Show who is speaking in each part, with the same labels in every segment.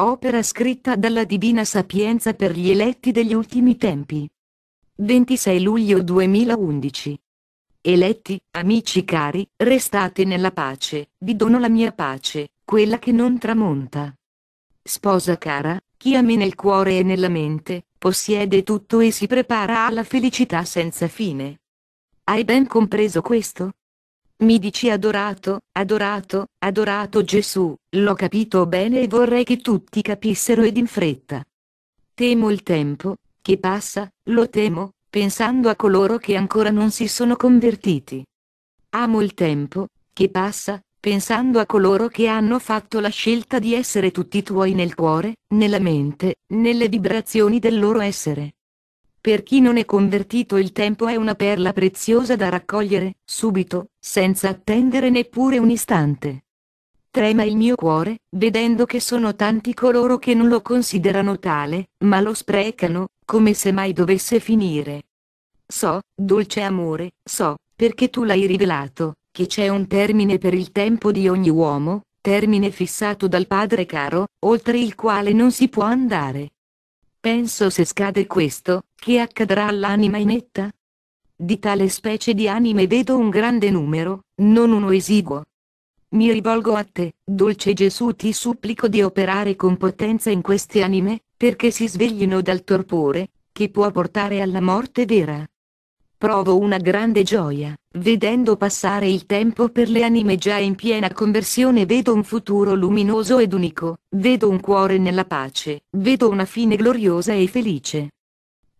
Speaker 1: opera scritta dalla Divina Sapienza per gli eletti degli ultimi tempi. 26 luglio 2011. Eletti, amici cari, restate nella pace, vi dono la mia pace, quella che non tramonta. Sposa cara, chi ha me nel cuore e nella mente, possiede tutto e si prepara alla felicità senza fine. Hai ben compreso questo? Mi dici adorato, adorato, adorato Gesù, l'ho capito bene e vorrei che tutti capissero ed in fretta. Temo il tempo, che passa, lo temo, pensando a coloro che ancora non si sono convertiti. Amo il tempo, che passa, pensando a coloro che hanno fatto la scelta di essere tutti tuoi nel cuore, nella mente, nelle vibrazioni del loro essere. Per chi non è convertito il tempo è una perla preziosa da raccogliere, subito, senza attendere neppure un istante. Trema il mio cuore, vedendo che sono tanti coloro che non lo considerano tale, ma lo sprecano, come se mai dovesse finire. So, dolce amore, so, perché tu l'hai rivelato, che c'è un termine per il tempo di ogni uomo, termine fissato dal Padre caro, oltre il quale non si può andare. Penso se scade questo, che accadrà all'anima inetta? Di tale specie di anime vedo un grande numero, non uno esiguo. Mi rivolgo a te, dolce Gesù, ti supplico di operare con potenza in queste anime, perché si sveglino dal torpore, che può portare alla morte vera. Provo una grande gioia, vedendo passare il tempo per le anime già in piena conversione, vedo un futuro luminoso ed unico, vedo un cuore nella pace, vedo una fine gloriosa e felice.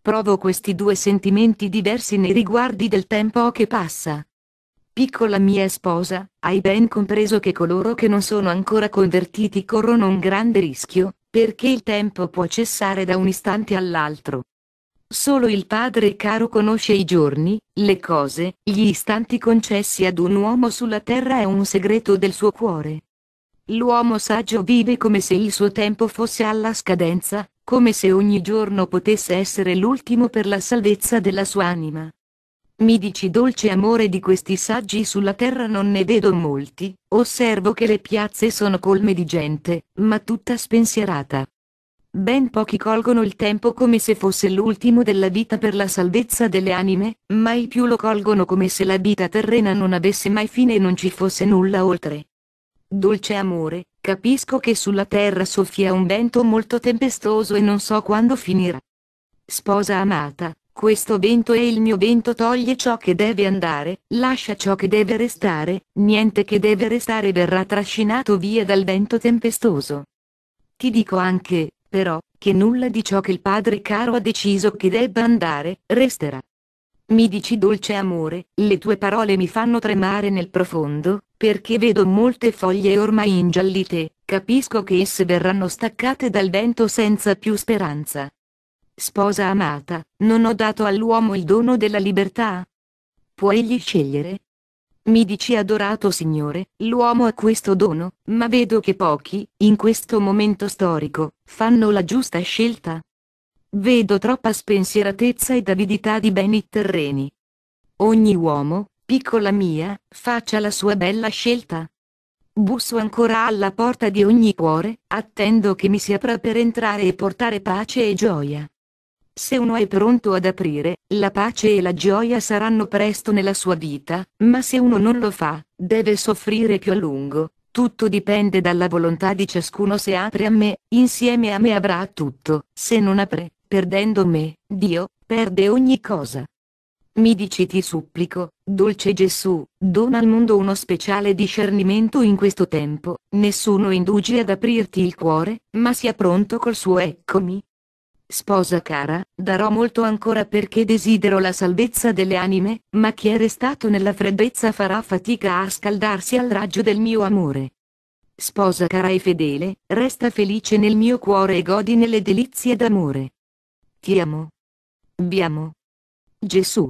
Speaker 1: Provo questi due sentimenti diversi nei riguardi del tempo che passa. Piccola mia sposa, hai ben compreso che coloro che non sono ancora convertiti corrono un grande rischio, perché il tempo può cessare da un istante all'altro. Solo il Padre caro conosce i giorni, le cose, gli istanti concessi ad un uomo sulla terra è un segreto del suo cuore. L'uomo saggio vive come se il suo tempo fosse alla scadenza, come se ogni giorno potesse essere l'ultimo per la salvezza della sua anima. Mi dici dolce amore, di questi saggi sulla terra non ne vedo molti, osservo che le piazze sono colme di gente, ma tutta spensierata. Ben pochi colgono il tempo come se fosse l'ultimo della vita per la salvezza delle anime, mai più lo colgono come se la vita terrena non avesse mai fine e non ci fosse nulla oltre. Dolce amore, capisco che sulla terra soffia un vento molto tempestoso e non so quando finirà. Sposa amata, questo vento è il mio vento, toglie ciò che deve andare, lascia ciò che deve restare, niente che deve restare verrà trascinato via dal vento tempestoso. Ti dico anche, però, che nulla di ciò che il Padre caro ha deciso che debba andare, resterà. Mi dici dolce amore, le tue parole mi fanno tremare nel profondo, perché vedo molte foglie ormai ingiallite, capisco che esse verranno staccate dal vento senza più speranza. Sposa amata, non ho dato all'uomo il dono della libertà? Può egli scegliere? Mi dici adorato Signore, l'uomo ha questo dono, ma vedo che pochi, in questo momento storico, fanno la giusta scelta. Vedo troppa spensieratezza ed avidità di beni terreni. Ogni uomo, piccola mia, faccia la sua bella scelta. Busso ancora alla porta di ogni cuore, attendo che mi si apra per entrare e portare pace e gioia. Se uno è pronto ad aprire, la pace e la gioia saranno presto nella sua vita, ma se uno non lo fa, deve soffrire più a lungo. Tutto dipende dalla volontà di ciascuno. Se apre a me, insieme a me avrà tutto; se non apre, perdendo me, Dio, perde ogni cosa. Mi dici ti supplico, dolce Gesù, dona al mondo uno speciale discernimento in questo tempo, nessuno indugi ad aprirti il cuore, ma sia pronto col suo eccomi. Sposa cara, darò molto ancora perché desidero la salvezza delle anime, ma chi è restato nella freddezza farà fatica a scaldarsi al raggio del mio amore. Sposa cara e fedele, resta felice nel mio cuore e godi nelle delizie d'amore. Ti amo. Vi amo. Gesù.